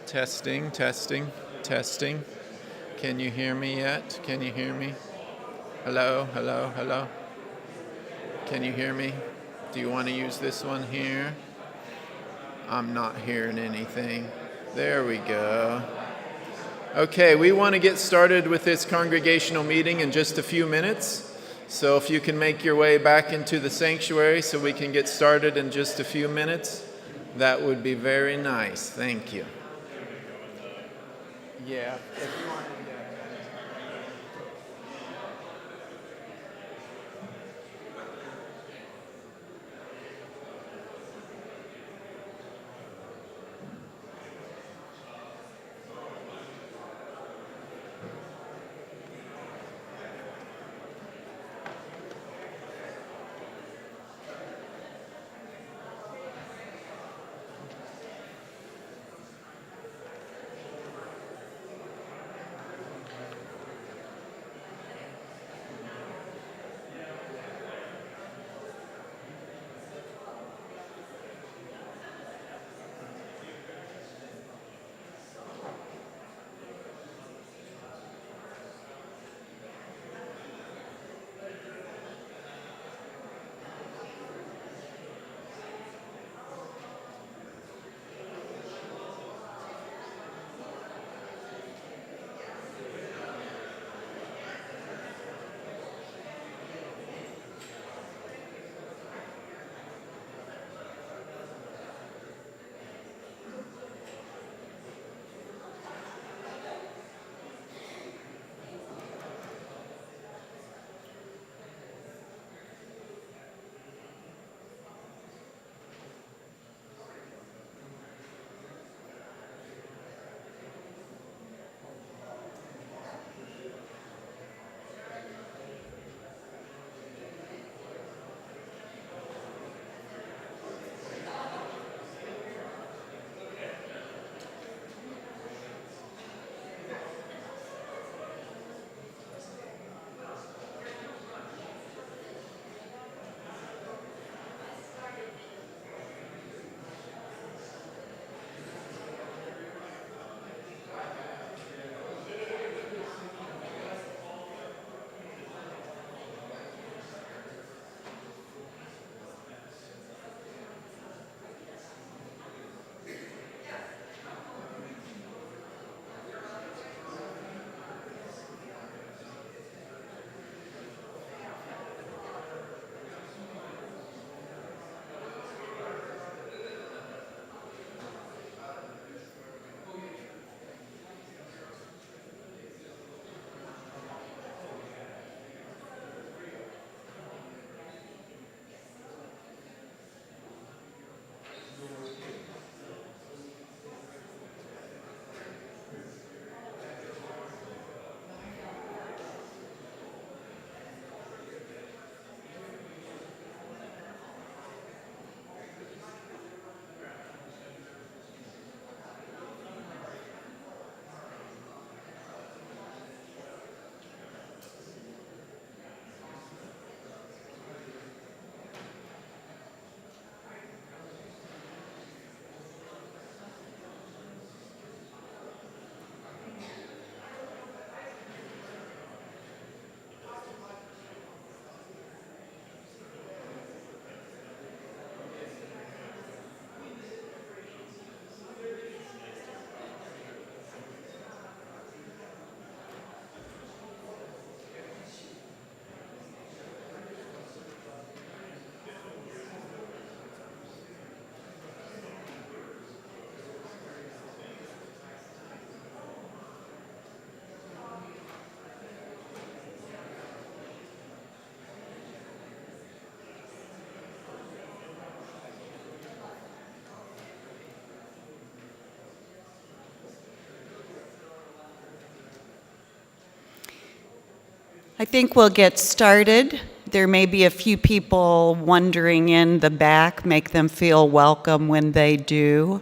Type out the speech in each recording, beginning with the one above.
Testing, testing, testing. Can you hear me yet? Can you hear me? Hello, hello, hello. Can you hear me? Do you want to use this one here? I'm not hearing anything. There we go. Okay, we want to get started with this congregational meeting in just a few minutes. So if you can make your way back into the sanctuary so we can get started in just a few minutes, that would be very nice. Thank you. Yeah, if you want to. I think we'll get started. There may be a few people wandering in the back. Make them feel welcome when they do.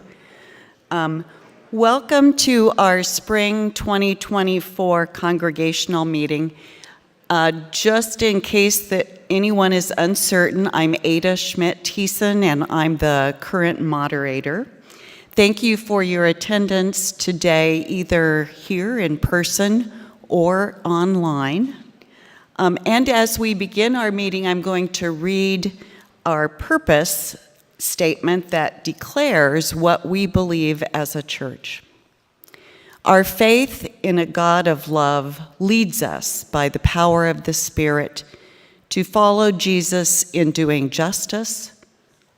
Welcome to our spring 2024 congregational meeting. Just in case that anyone is uncertain, I'm Ada Schmidt-Thiessen, and I'm the current moderator. Thank you for your attendance today, either here in person or online. And as we begin our meeting, I'm going to read our purpose statement that declares what we believe as a church. Our faith in a God of love leads us by the power of the Spirit to follow Jesus in doing justice,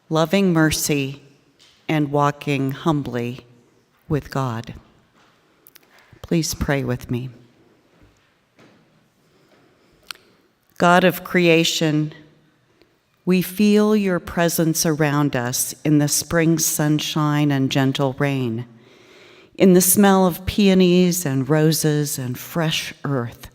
loving mercy, and walking humbly with God. Please pray with me. God of creation, we feel your presence around us in the spring sunshine and gentle rain, in the smell of peonies and roses and fresh earth.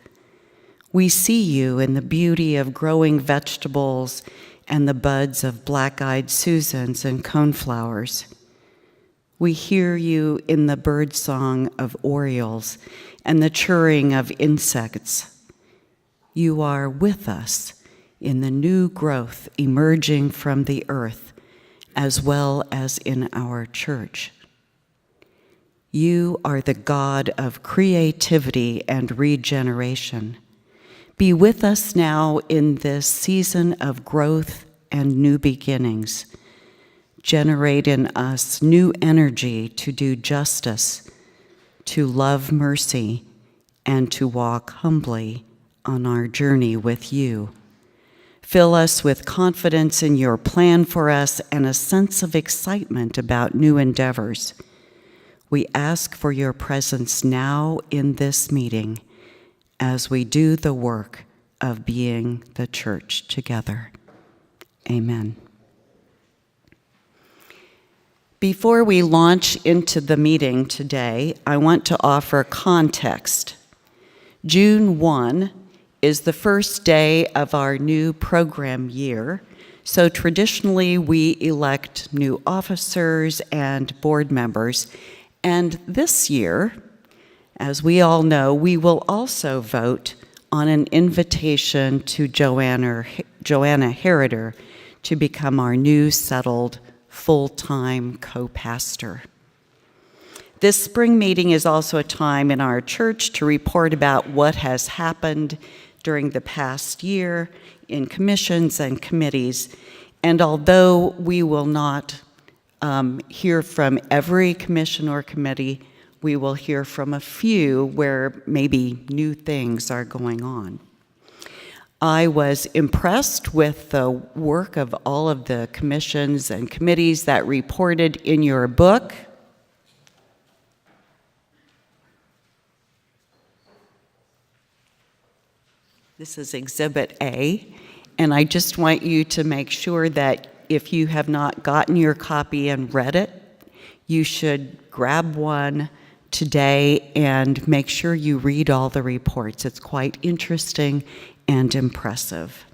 We see you in the beauty of growing vegetables and the buds of black-eyed Susans and coneflowers. We hear you in the birdsong of orioles and the chirring of insects. You are with us in the new growth emerging from the earth, as well as in our church. You are the God of creativity and regeneration. Be with us now in this season of growth and new beginnings. Generate in us new energy to do justice, to love mercy, and to walk humbly on our journey with you. Fill us with confidence in your plan for us and a sense of excitement about new endeavors. We ask for your presence now in this meeting as we do the work of being the church together. Amen. Before we launch into the meeting today, I want to offer context. June 1 is the first day of our new program year, so traditionally we elect new officers and board members, and this year, as we all know, we will also vote on an invitation to Joanna Heriter to become our new settled full-time co-pastor. This spring meeting is also a time in our church to report about what has happened during the past year in commissions and committees. And although we will not hear from every commission or committee, we will hear from a few where maybe new things are going on. I was impressed with the work of all of the commissions and committees that reported in your book. This is Exhibit A, and I just want you to make sure that if you have not gotten your copy and read it, you should grab one today and make sure you read all the reports. It's quite interesting and impressive.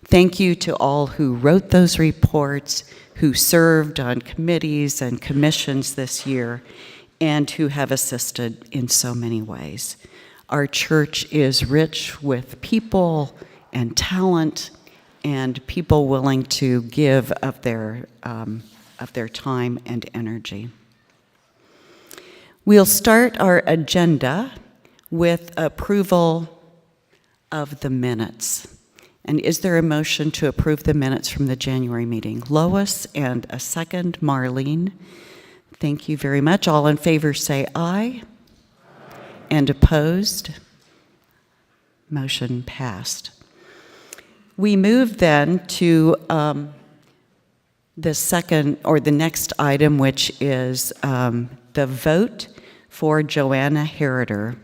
Thank you to all who wrote those reports, who served on committees and commissions this year, and who have assisted in so many ways. Our church is rich with people and talent and people willing to give of their time and energy. We'll start our agenda with approval of the minutes. And is there a motion to approve the minutes from the January meeting? Lois, and a second, Marlene. Thank you very much. All in favor say aye. And opposed? Motion passed. We move then to the second or the next item, which is the vote for Joanna Heriter.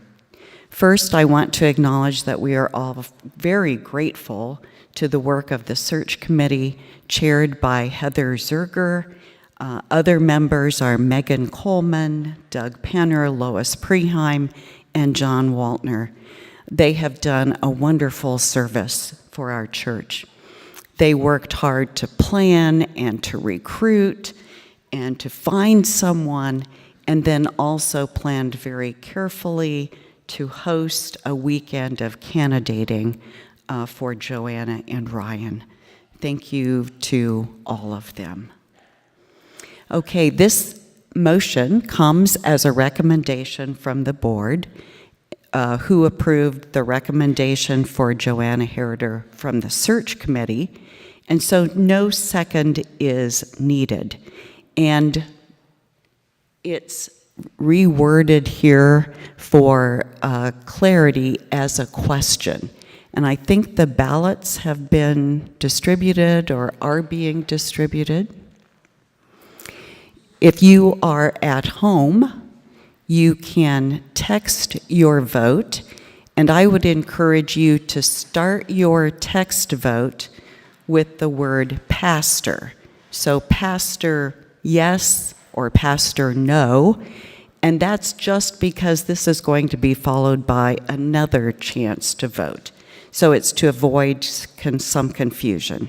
First, I want to acknowledge that we are all very grateful to the work of the search committee chaired by Heather Zerger. Other members are Megan Coleman, Doug Penner, Lois Preheim, and John Waltner. They have done a wonderful service for our church. They worked hard to plan and to recruit and to find someone, and then also planned very carefully to host a weekend of candidating for Joanna and Ryan. Thank you to all of them. Okay, this motion comes as a recommendation from the board, who approved the recommendation for Joanna Heriter from the search committee, and so no second is needed. And it's reworded here for clarity as a question. And I think the ballots have been distributed or are being distributed. If you are at home, you can text your vote, and I would encourage you to start your text vote with the word pastor. So pastor yes or pastor no, and that's just because this is going to be followed by another chance to vote. So it's to avoid some confusion.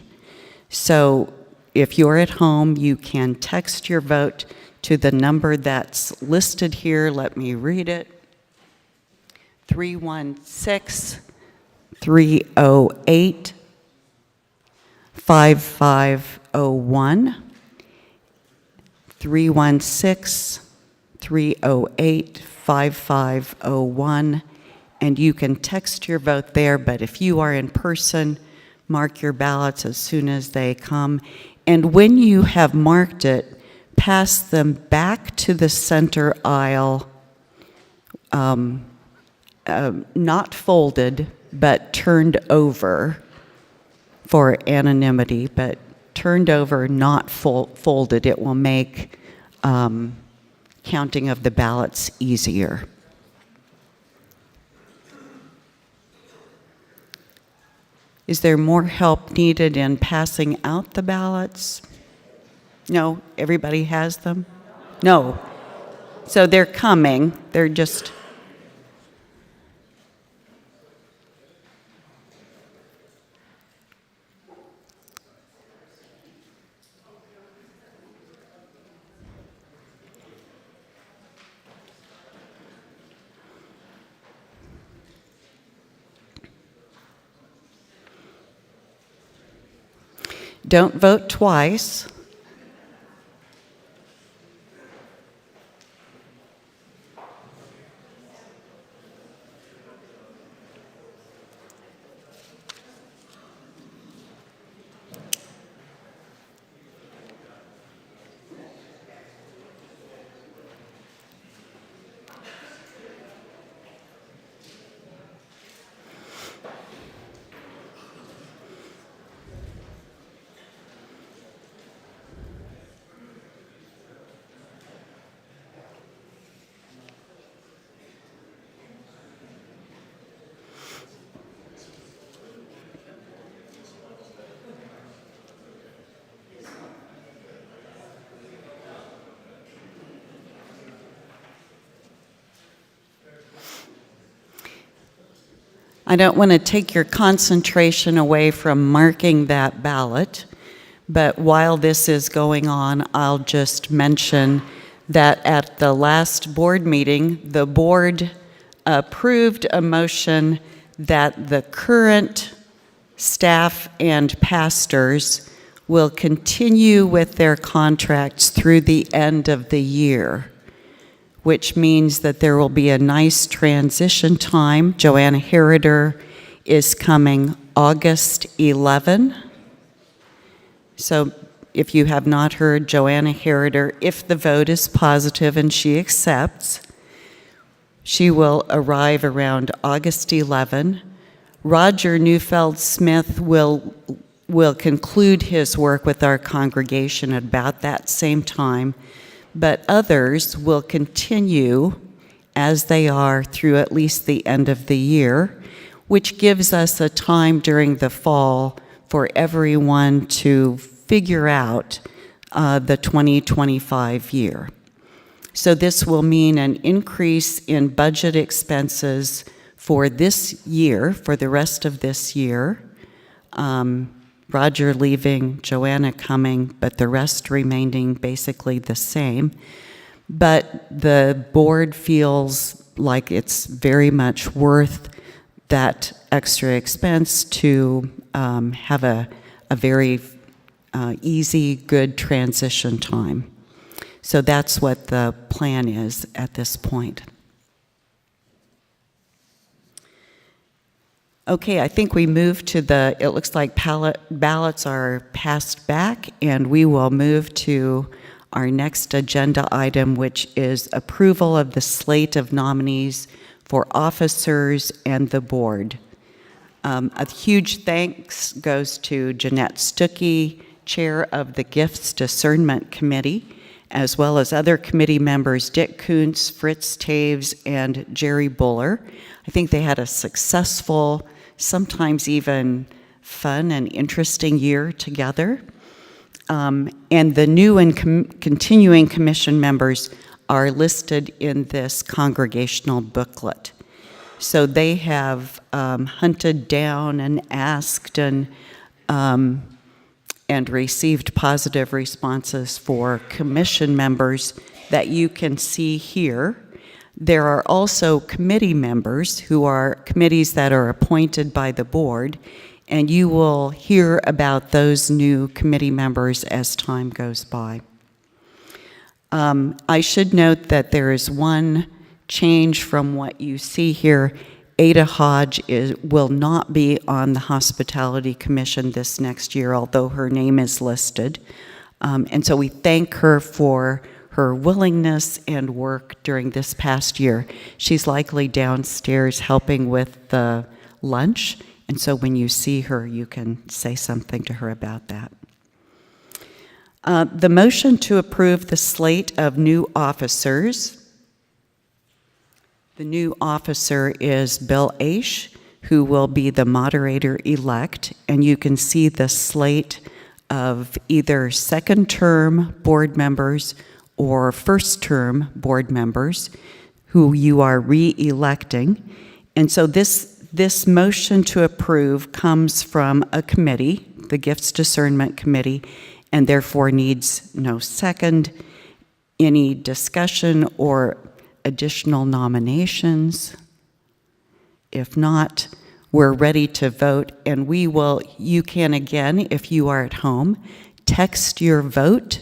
So if you're at home, you can text your vote to the number that's listed here. Let me read it. 316-308-5501. 316-308-5501. And you can text your vote there, but if you are in person, mark your ballots as soon as they come. And when you have marked it, pass them back to the center aisle, not folded, but turned over for anonymity, but turned over, not folded. It will make counting of the ballots easier. Is there more help needed in passing out the ballots? No, everybody has them? No. So they're coming, they're just... Don't vote twice. I don't want to take your concentration away from marking that ballot, but while this is going on, I'll just mention that at the last board meeting, the board approved a motion that the current staff and pastors will continue with their contracts through the end of the year, which means that there will be a nice transition time. Joanna Heriter is coming August 11. So if you have not heard, Joanna Heriter, if the vote is positive and she accepts, she will arrive around August 11. Roger Neufeld-Smith will conclude his work with our congregation at about that same time, but others will continue as they are through at least the end of the year, which gives us a time during the fall for everyone to figure out the 2025 year. So this will mean an increase in budget expenses for this year, for the rest of this year. Roger leaving, Joanna coming, but the rest remaining basically the same. But the board feels like it's very much worth that extra expense to have a very easy, good transition time. So that's what the plan is at this point. Okay, I think we move to it looks like ballots are passed back, and we will move to our next agenda item, which is approval of the slate of nominees for officers and the board. A huge thanks goes to Jeanette Stuckey, Chair of the Gifts Discernment Committee, as well as other committee members Dick Kuntz, Fritz Taves, and Jerry Buller. I think they had a successful, sometimes even fun and interesting year together. And the new and continuing commission members are listed in this congregational booklet. So they have hunted down and asked and received positive responses for commission members that you can see here. There are also committee members who are committees that are appointed by the board, and you will hear about those new committee members as time goes by. I should note that there is one change from what you see here. Ada Hodge will not be on the Hospitality Commission this next year, although her name is listed. And so we thank her for her willingness and work during this past year. She's likely downstairs helping with the lunch, and so when you see her, you can say something to her about that. The motion to approve the slate of new officers. The new officer is Bill Aish, who will be the moderator-elect, and you can see the slate of either second-term board members or first-term board members who you are re-electing. And so this motion to approve comes from a committee, the Gifts Discernment Committee, and therefore needs no second. Any discussion or additional nominations? If not, we're ready to vote, and you can again, if you are at home, text your vote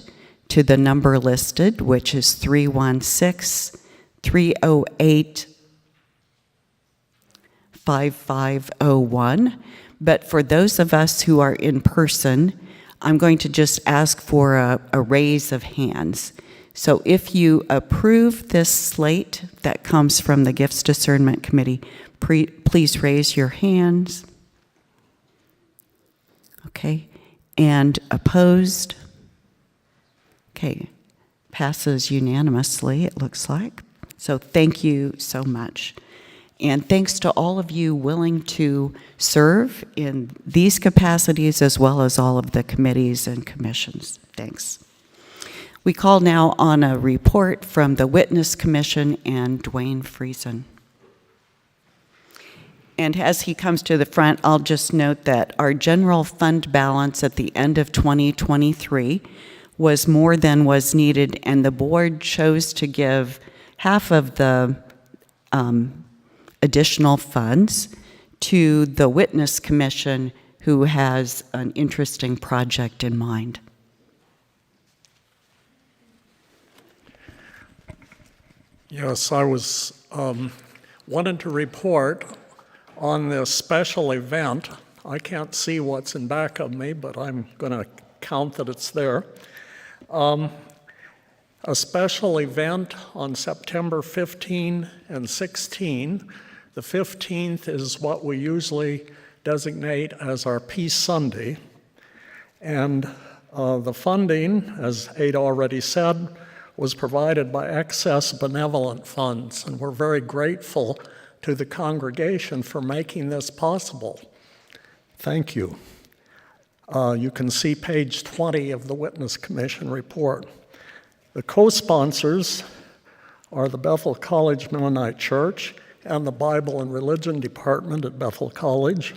to the number listed, which is 316-308-5501. But for those of us who are in person, I'm going to just ask for a raise of hands. So if you approve this slate that comes from the Gifts Discernment Committee, please raise your hands. Okay, and opposed? Okay, passes unanimously, it looks like. So thank you so much. And thanks to all of you willing to serve in these capacities as well as all of the committees and commissions. Thanks. We call now on a report from the Witness Commission and Dwayne Friesen. And as he comes to the front, I'll just note that our general fund balance at the end of 2023 was more than was needed, and the board chose to give half of the additional funds to the Witness Commission, who has an interesting project in mind. Yes, I was wanted to report on this special event. I can't see what's in back of me, but I'm going to count that it's there. A special event on September 15 and 16. The 15th is what we usually designate as our Peace Sunday. And the funding, as Ada already said, was provided by excess benevolent funds, and we're very grateful to the congregation for making this possible. Thank you. You can see page 20 of the Witness Commission report. The co-sponsors are the Bethel College Mennonite Church and the Bible and Religion Department at Bethel College,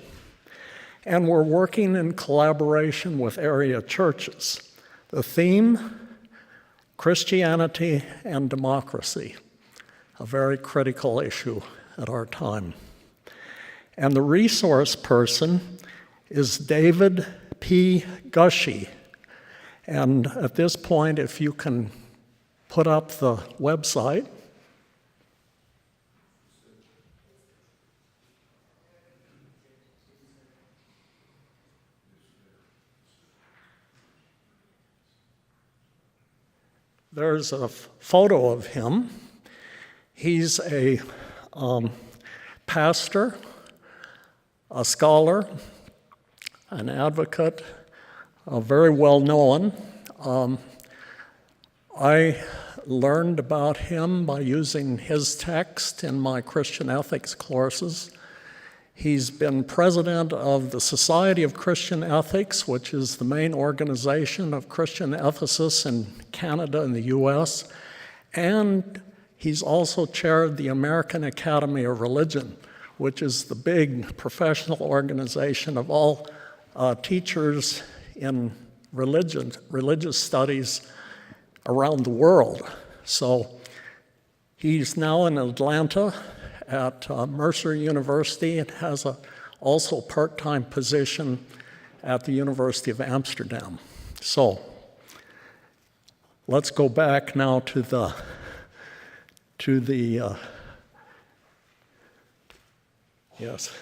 and we're working in collaboration with area churches. The theme, Christianity and democracy, a very critical issue at our time. And the resource person is David P. Gushy. And at this point, if you can put up the website. There's a photo of him. He's a pastor, a scholar, an advocate, very well known. I learned about him by using his text in my Christian ethics courses. He's been president of the Society of Christian Ethics, which is the main organization of Christian ethicists in Canada and the US, and he's also chaired the American Academy of Religion, which is the big professional organization of all teachers in religious studies around the world. So he's now in Atlanta at Mercer University and has also a part-time position at the University of Amsterdam. So let's go back now to the yes.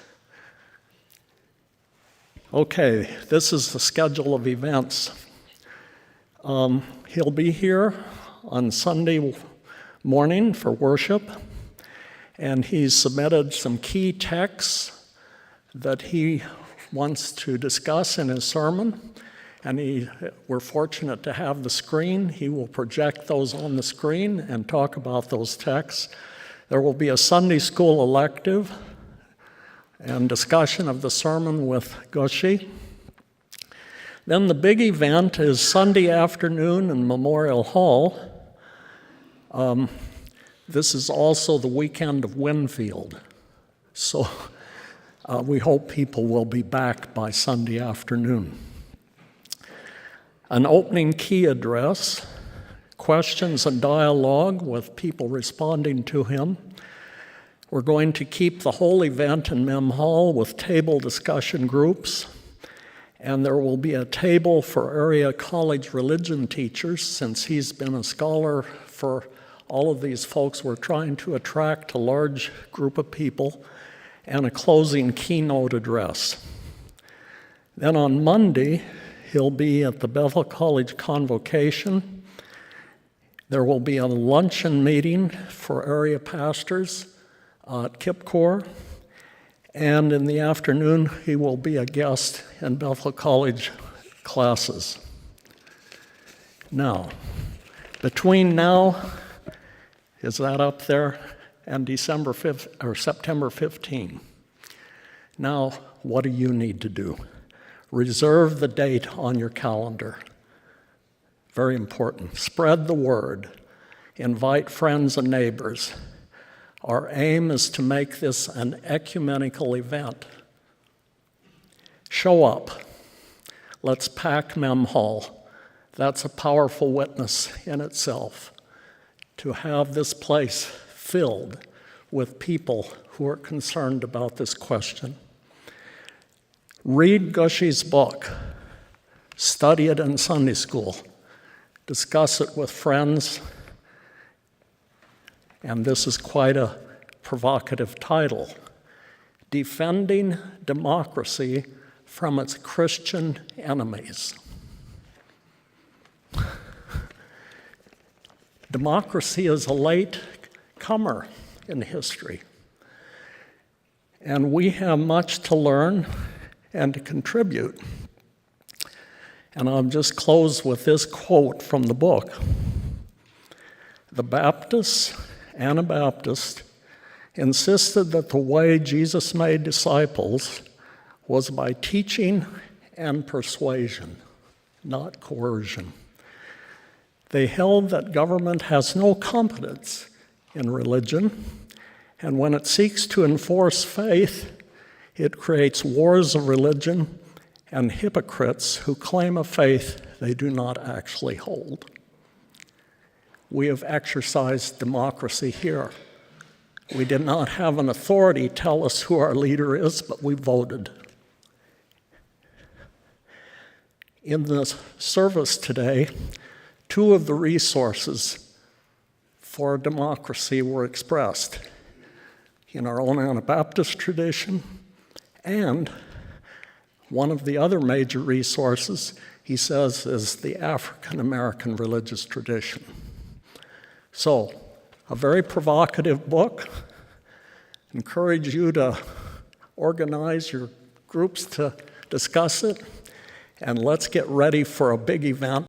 Okay, this is the schedule of events. He'll be here on Sunday morning for worship, and he's submitted some key texts that he wants to discuss in his sermon, and we're fortunate to have the screen. He will project those on the screen and talk about those texts. There will be a Sunday school elective and discussion of the sermon with Gushy. Then the big event is Sunday afternoon in Memorial Hall. This is also the weekend of Winfield. So we hope people will be back by Sunday afternoon. An opening key address, questions and dialogue with people responding to him. We're going to keep the whole event in Mem Hall with table discussion groups. And there will be a table for area college religion teachers. Since he's been a scholar for all of these folks, we're trying to attract a large group of people, and a closing keynote address. Then on Monday, he'll be at the Bethel College Convocation. There will be a luncheon meeting for area pastors at Kipcor. And in the afternoon, he will be a guest in Bethel College classes. Now, between now, is that up there, and December 5th or September 15. Now, what do you need to do? Reserve the date on your calendar. Very important. Spread the word. Invite friends and neighbors. Our aim is to make this an ecumenical event. Show up. Let's pack Mem Hall. That's a powerful witness in itself, to have this place filled with people who are concerned about this question. Read Gushy's book. Study it in Sunday school. Discuss it with friends. And this is quite a provocative title, Defending Democracy from Its Christian Enemies. Democracy is a late comer in history, and we have much to learn and to contribute. And I'll just close with this quote from the book. The Baptists, Anabaptists, insisted that the way Jesus made disciples was by teaching and persuasion, not coercion. They held that government has no competence in religion, and when it seeks to enforce faith, it creates wars of religion and hypocrites who claim a faith they do not actually hold. We have exercised democracy here. We did not have an authority tell us who our leader is, but we voted. In the service today, two of the resources for democracy were expressed in our own Anabaptist tradition, and one of the other major resources, he says, is the African American religious tradition. So, a very provocative book. Encourage you to organize your groups to discuss it, and let's get ready for a big event